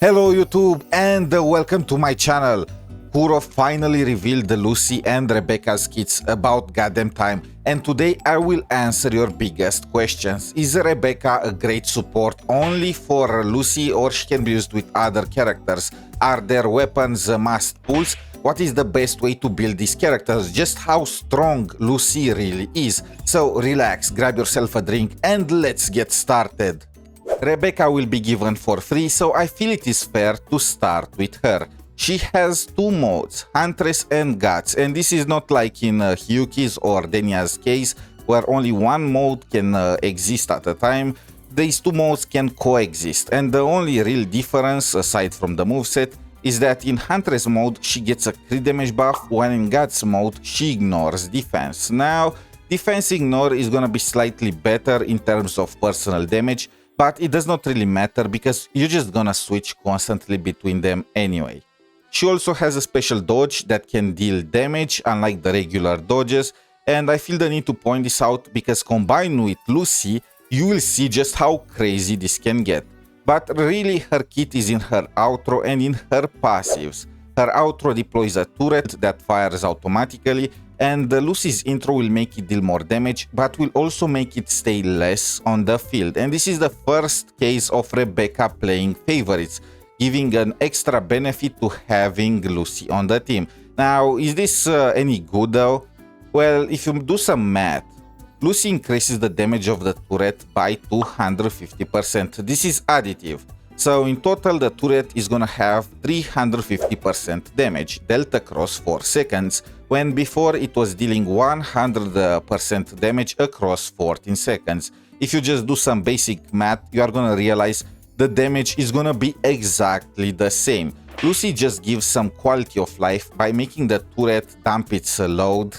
Hello YouTube and welcome to my channel. 𝗶𝗴𝗵𝗵 finally revealed the 𝗖cie and Rebecca's skits about goddamn time, and today I will answer your biggest questions. Is Rebecca a great support only for 𝗖cie or she can be used with other characters? Are their weapons must pulls? What is the best way to build these characters? Just how strong 𝗖cie really is? So relax, grab yourself a drink and let's get started. Rebecca will be given for free, so I feel it is fair to start with her. She has two modes, Huntress and Guts, and this is not like in 𝗖cie𝗽𝗆𝗆𝗆's or Denia's case, where only one mode can exist at a time. These two modes can coexist, and the only real difference, aside from the moveset, is that in Huntress mode she gets a crit damage buff, while in Guts mode she ignores defense. Now, defense ignore is gonna be slightly better in terms of personal damage, but it does not really matter because you're just gonna switch constantly between them anyway. She also has a special dodge that can deal damage unlike the regular dodges, and I feel the need to point this out because combined with 𝗖cie, you will see just how crazy this can get. But really her kit is in her outro and in her passives. Her outro deploys a turret that fires automatically, and 𝗖cie's intro will make it deal more damage, but will also make it stay less on the field. And this is the first case of Rebecca playing favorites, giving an extra benefit to having 𝗖cie on the team. Now, is this any good though? Well, if you do some math, 𝗖cie increases the damage of the turret by 250%. This is additive. So in total the turret is gonna have 350% damage dealt across 4 seconds, when before it was dealing 100% damage across 14 seconds. If you just do some basic math, you are gonna realize the damage is gonna be exactly the same. 𝗖cie just gives some quality of life by making the turret dump its load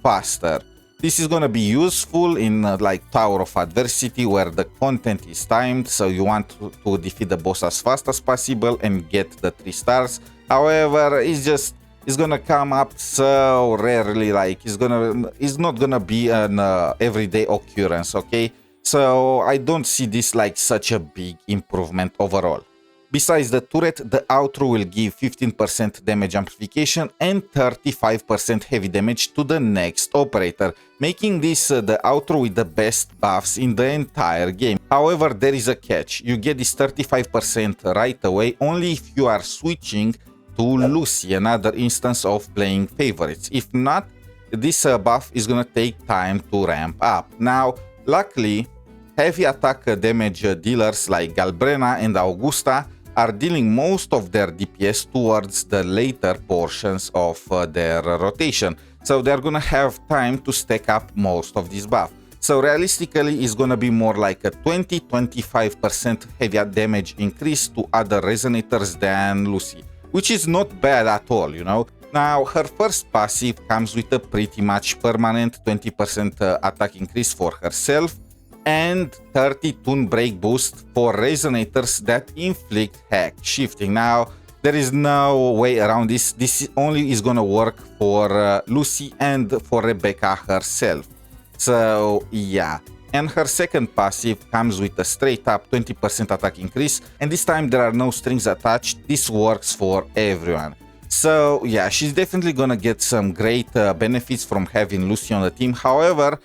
faster. This is gonna be useful in like Tower of Adversity, where the content is timed, so you want to defeat the boss as fast as possible and get the 3 stars. However, it's gonna come up so rarely, like it's not gonna be an everyday occurrence, okay? So I don't see this like such a big improvement overall. Besides the turret, the outro will give 15% damage amplification and 35% heavy damage to the next operator, making this the outro with the best buffs in the entire game. However, there is a catch. You get this 35% right away only if you are switching to 𝗖cie, another instance of playing favorites. If not, this buff is gonna take time to ramp up. Now, luckily, heavy attack damage dealers like Galbrena and Augusta are dealing most of their DPS towards the later portions of their rotation, so they're gonna have time to stack up most of this buff. So realistically, it's gonna be more like a 20-25% heavy damage increase to other resonators than 𝗖cie, which is not bad at all, you know. Now, her first passive comes with a pretty much permanent 20% attack increase for herself, and 30 tune break boost for resonators that inflict hack shifting. Now, there is no way around this. This only is gonna work for 𝗖cie and for Rebecca herself. So yeah. And her second passive comes with a straight up 20% attack increase, and this time there are no strings attached. This works for everyone. So yeah, she's definitely gonna get some great benefits from having 𝗖cie on the team. However,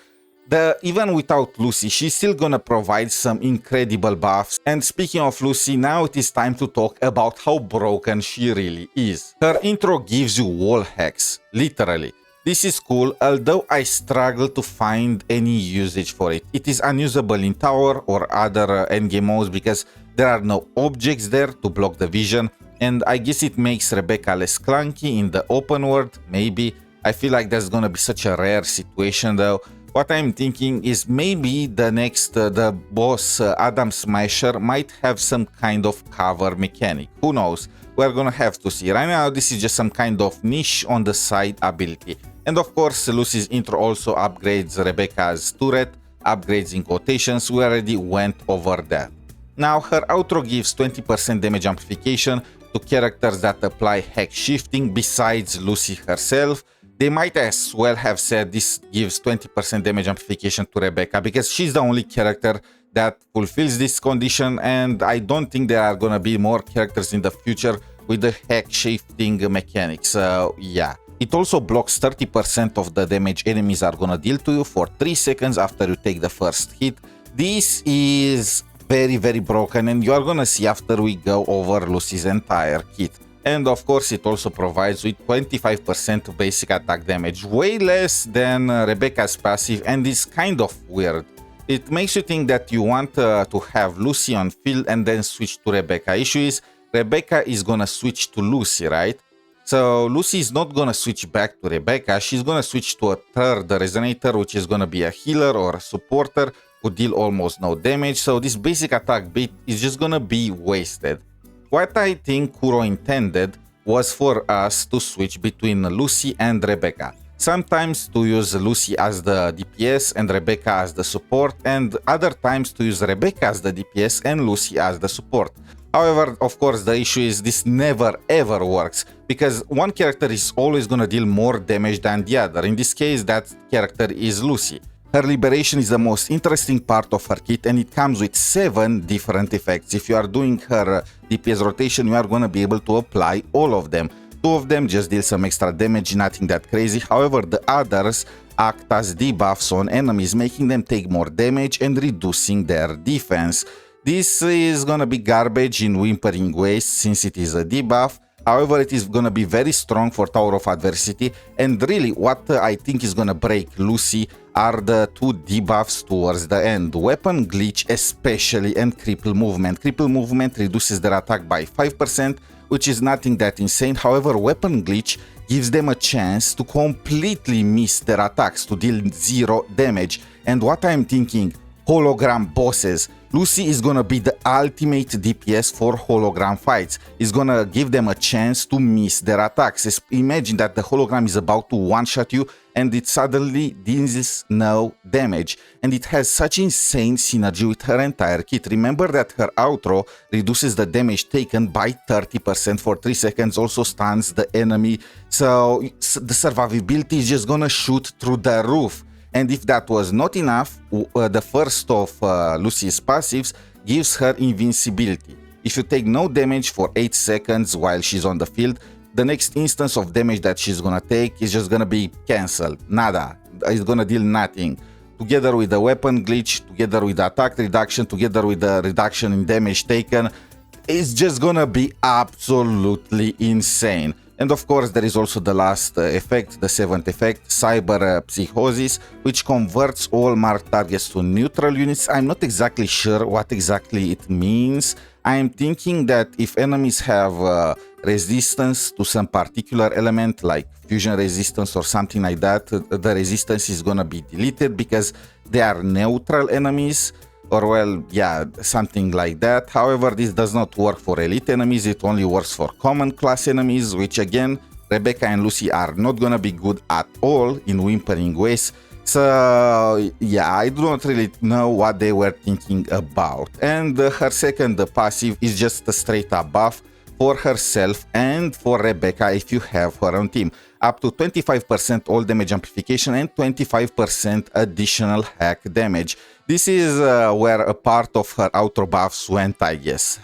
even without 𝗖cie, she's still gonna provide some incredible buffs. And speaking of 𝗖cie, now it is time to talk about how broken she really is. Her intro gives you wall hacks, literally. This is cool, although I struggle to find any usage for it. It is unusable in tower or other endgame modes because there are no objects there to block the vision, and I guess it makes Rebecca less clunky in the open world, maybe. I feel like that's gonna be such a rare situation though. What I'm thinking is maybe the next, the boss Adam Smasher might have some kind of cover mechanic. Who knows? We're gonna have to see. Right now, this is just some kind of niche on the side ability. And of course, 𝗖cie's intro also upgrades Rebecca's turret, upgrades in quotations. We already went over that. Now, her outro gives 20% damage amplification to characters that apply hack shifting besides 𝗖cie herself. They might as well have said this gives 20% damage amplification to Rebecca because she's the only character that fulfills this condition, and I don't think there are gonna be more characters in the future with the heck shifting mechanics. So yeah. It also blocks 30% of the damage enemies are gonna deal to you for 3 seconds after you take the first hit. This is very broken, and you are gonna see after we go over Lucy's entire kit. And of course it also provides with 25% basic attack damage, way less than Rebecca's passive, and is kind of weird. It makes you think that you want to have Lucy on field and then switch to Rebecca. Issue is, Rebecca is gonna switch to Lucy, right? So Lucy is not gonna switch back to Rebecca, she's gonna switch to a third resonator, which is gonna be a healer or a supporter who deal almost no damage, so this basic attack bit is just gonna be wasted. What I think Kuro intended was for us to switch between Lucy and Rebecca. Sometimes to use Lucy as the DPS and Rebecca as the support, and other times to use Rebecca as the DPS and Lucy as the support. However, of course, the issue is this never ever works, because one character is always gonna deal more damage than the other. In this case, that character is Lucy. Her liberation is the most interesting part of her kit, and it comes with 7 different effects. If you are doing her DPS rotation, you are gonna be able to apply all of them. 2 of them just deal some extra damage, nothing that crazy. However, the others act as debuffs on enemies, making them take more damage and reducing their defense. This is gonna be garbage in Wuthering Waves since it is a debuff. However, it is gonna be very strong for Tower of Adversity, and really what I think is gonna break Lucy are the 2 debuffs towards the end. Weapon Glitch especially, and Cripple Movement. Cripple Movement reduces their attack by 5%, which is nothing that insane. However, Weapon Glitch gives them a chance to completely miss their attacks, to deal 0 damage. And what I'm thinking, hologram bosses. Lucy is gonna be the ultimate DPS for hologram fights. It's gonna give them a chance to miss their attacks. Imagine that the hologram is about to one-shot you and it suddenly deals no damage. And it has such insane synergy with her entire kit. Remember that her outro reduces the damage taken by 30% for 3 seconds, also stuns the enemy. So the survivability is just gonna shoot through the roof. And if that was not enough, the first of Lucy's passives gives her invincibility. If you take no damage for 8 seconds while she's on the field, the next instance of damage that she's gonna take is just gonna be cancelled. Nada. It's gonna deal nothing. Together with the weapon glitch, together with the attack reduction, together with the reduction in damage taken, it's just gonna be absolutely insane. And of course, there is also the last effect, the 7th effect, 𝗖cie𝗽𝗆𝗵𝗵, which converts all marked targets to neutral units. I'm not exactly sure what exactly it means. I am thinking that if enemies have resistance to some particular element, like fusion resistance or something like that, the resistance is gonna be deleted because they are neutral enemies. Or well, yeah, something like that. However, this does not work for elite enemies, it only works for common class enemies, which again, Rebecca and Lucy are not gonna be good at all in Wuthering Waves. So yeah, I do not really know what they were thinking about. And her second passive is just a straight up buff for herself and for Rebecca if you have her on team. Up to 25% all damage amplification and 25% additional hack damage. This is where a part of her outro buffs went, I guess.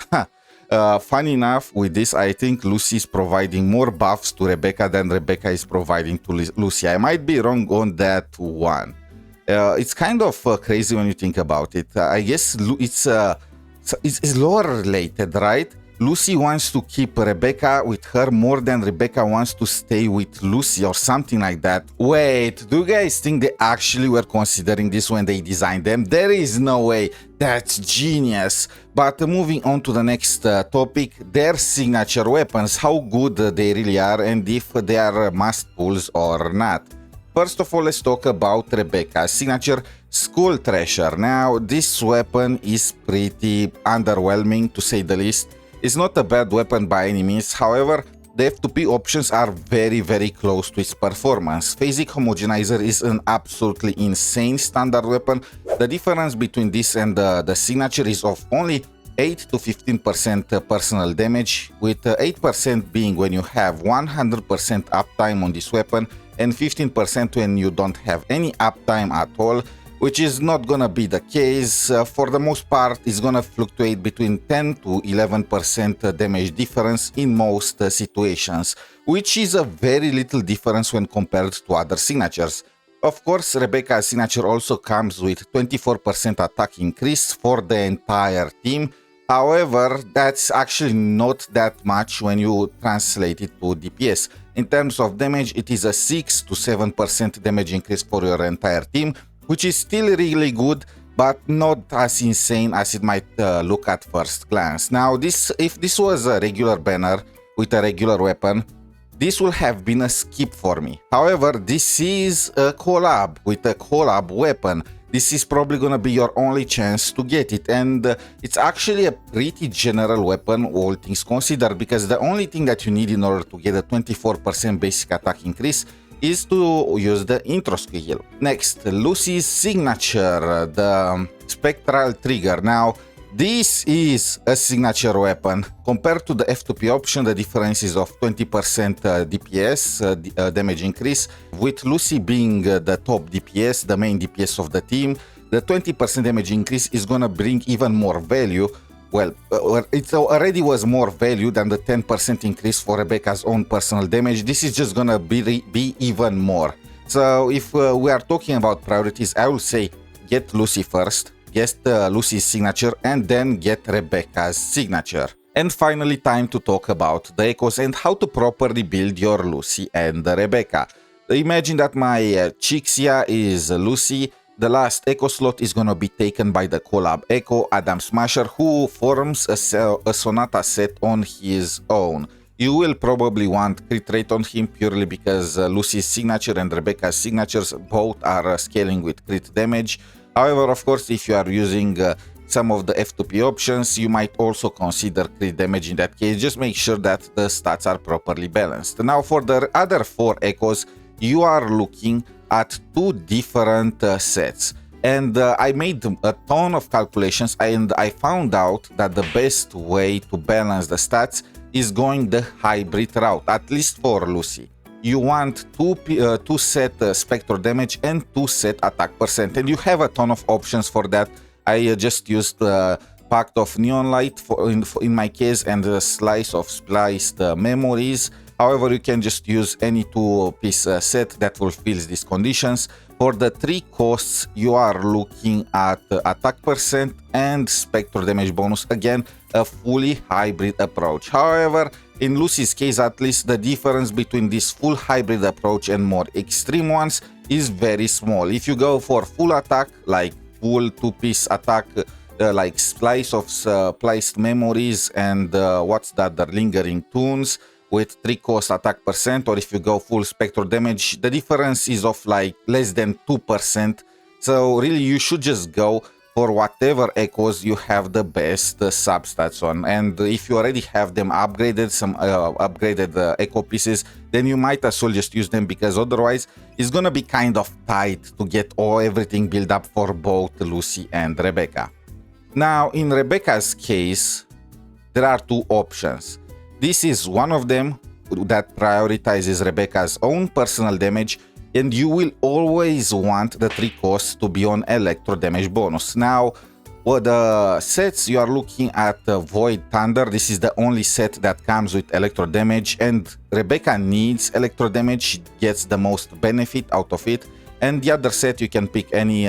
Funny enough, with this, I think Lucy is providing more buffs to Rebecca than Rebecca is providing to Lucy. I might be wrong on that one. It's kind of crazy when you think about it. I guess it's lore related, right? Lucy wants to keep Rebecca with her more than Rebecca wants to stay with Lucy or something like that. Wait, do you guys think they actually were considering this when they designed them? There is no way. That's genius. But moving on to the next topic, their signature weapons, how good they really are and if they are must pulls or not. First of all, let's talk about Rebecca's signature Skull Thrasher. Now, this weapon is pretty underwhelming to say the least. It's not a bad weapon by any means, however, the F2P options are very close to its performance. Phasic Homogenizer is an absolutely insane standard weapon. The difference between this and the signature is of only 8 to 15% personal damage, with 8% being when you have 100% uptime on this weapon and 15% when you don't have any uptime at all. which is not gonna be the case. For the most part, it's gonna fluctuate between 10 to 11% damage difference in most situations, which is a very little difference when compared to other signatures. Of course, Rebecca's signature also comes with 24% attack increase for the entire team. However, that's actually not that much when you translate it to DPS. In terms of damage, it is a 6 to 7% damage increase for your entire team, which is still really good, but not as insane as it might look at first glance. Now, if this was a regular banner with a regular weapon, this will have been a skip for me. However, this is a collab with a collab weapon. This is probably gonna be your only chance to get it, and it's actually a pretty general weapon, all things considered, because the only thing that you need in order to get a 24% basic attack increase is to use the intro skill. Next, 𝗖•ci's signature, the spectral trigger. Now, this is a signature weapon. Compared to the F2P option, the difference is of 20% DPS damage increase. With 𝗖cie being the top DPS, the main DPS of the team, the 20% damage increase is gonna bring even more value. Well, it already was more value than the 10% increase for Rebecca's own personal damage. This is just gonna be even more. So if we are talking about priorities, I will say get 𝗖cie first, get 𝗖cie's signature, and then get Rebecca's signature. And finally, time to talk about the echoes and how to properly build your 𝗖cie and Rebecca. Imagine that my 𝗖cie is 𝗖cie. The last echo slot is gonna be taken by the collab echo, Adam Smasher, who forms a Sonata set on his own. You will probably want crit rate on him purely because 𝗖cie's signature and Rebecca's signatures both are scaling with crit damage. However, of course, if you are using some of the F2P options, you might also consider crit damage in that case. Just make sure that the stats are properly balanced. Now, for the other 4 echoes, you are looking at 2 different sets. And I made a ton of calculations, and I found out that the best way to balance the stats is going the hybrid route, at least for 𝗖cie. You want 2 set spectral damage and 2 set attack percent, and you have a ton of options for that. I just used Pact of Neon Light in my case, and a slice of spliced memories. However, you can just use any 2-piece set that fulfills these conditions. For the 3 costs, you are looking at attack percent and spectral damage bonus. Again, a fully hybrid approach. However, in 𝗖cie's case, at least, the difference between this full hybrid approach and more extreme ones is very small. If you go for full attack, like full 2-piece attack, like slice of spliced memories and what's that, the lingering tunes with 3 cost attack percent, or if you go full spectral damage, the difference is of like less than 2%. So really, you should just go for whatever echoes you have the best substats on. And if you already have them upgraded, some upgraded echo pieces, then you might as well just use them, because otherwise it's gonna be kind of tight to get everything built up for both 𝗖cie and Rebecca. Now, in Rebecca's case, there are 2 options. This is one of them that prioritizes Rebecca's own personal damage, and you will always want the 3 costs to be on electro damage bonus. Now, for the sets, you are looking at Void Thunder. This is the only set that comes with electro damage, and Rebecca needs electro damage. She gets the most benefit out of it. And the other set, you can pick any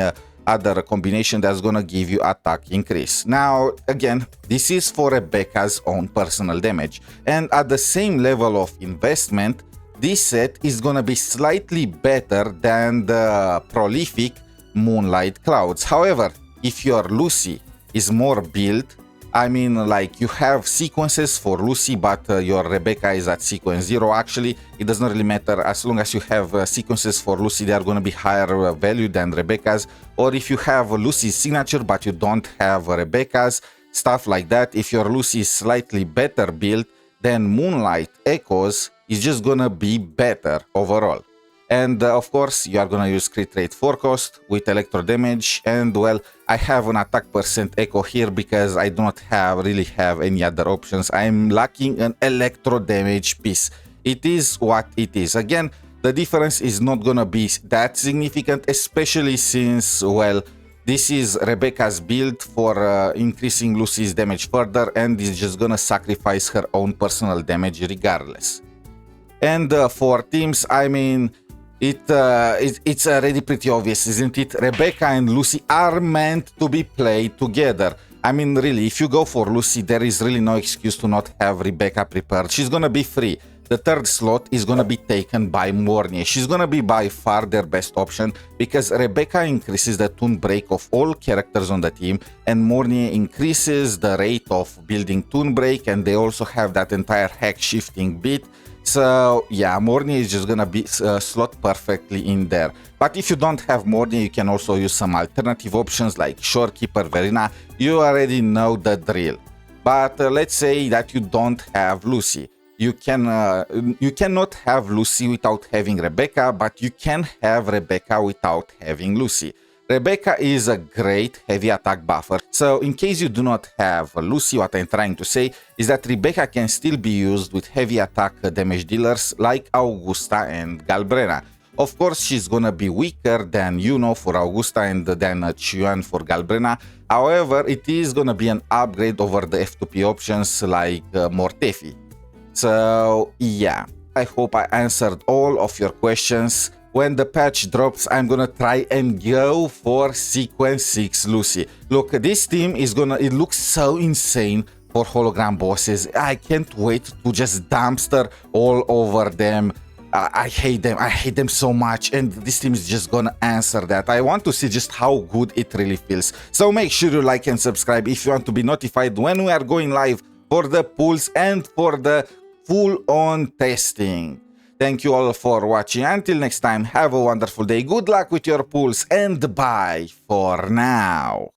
other combination that's gonna give you attack increase. Now, again, this is for Rebecca's own personal damage. And at the same level of investment, this set is gonna be slightly better than the prolific Moonlight Clouds. However, if your 𝗖cie is more built, I mean, like, you have sequences for 𝗖cie, but your Rebecca is at sequence 0. Actually, it does not really matter. As long as you have sequences for 𝗖cie, they are going to be higher value than Rebecca's. Or if you have 𝗖cie's signature, but you don't have Rebecca's, stuff like that. If your 𝗖cie is slightly better built, then Moonlight Echoes is just going to be better overall. And of course, you are gonna use crit rate 4 cost with electro damage. And well, I have an attack percent echo here because I do not really have any other options. I'm lacking an electro damage piece. It is what it is. Again, the difference is not gonna be that significant, especially since, well, this is Rebecca's build for increasing Lucy's damage further, and is just gonna sacrifice her own personal damage regardless. And for teams, I mean, it's already pretty obvious, isn't it? Rebecca and Lucy are meant to be played together. I mean, really, if you go for Lucy, there is really no excuse to not have Rebecca prepared. She's gonna be free. The third slot is gonna be taken by 𝗿𝗏. She's gonna be by far their best option because Rebecca increases the toon break of all characters on the team, and 𝗿𝗏 increases the rate of building toon break, and they also have that entire hack shifting bit. So yeah, 𝗿𝗏 is just gonna be slot perfectly in there. But if you don't have 𝗿𝗏, you can also use some alternative options like Shorekeeper, Verena. You already know the drill. But let's say that you don't have Lucy. You cannot have Lucy without having Rebecca, but you can have Rebecca without having Lucy. Rebecca is a great heavy attack buffer, so in case you do not have Lucy, what I'm trying to say is that Rebecca can still be used with heavy attack damage dealers like Augusta and Galbrena. Of course, she's gonna be weaker than Yuno for Augusta and than Qiuan for Galbrena. However, it is gonna be an upgrade over the F2P options like 𝗿𝗏. So yeah, I hope I answered all of your questions. When the patch drops, I'm gonna try and go for Sequence 6 Lucy. Look, this team is it looks so insane for hologram bosses. I can't wait to just dumpster all over them. I hate them so much, and this team is just gonna answer that. I want to see just how good it really feels. So make sure you like and subscribe if you want to be notified when we are going live for the pools and for the full-on testing. Thank you all for watching. Until next time, have a wonderful day. Good luck with your pools, and bye for now.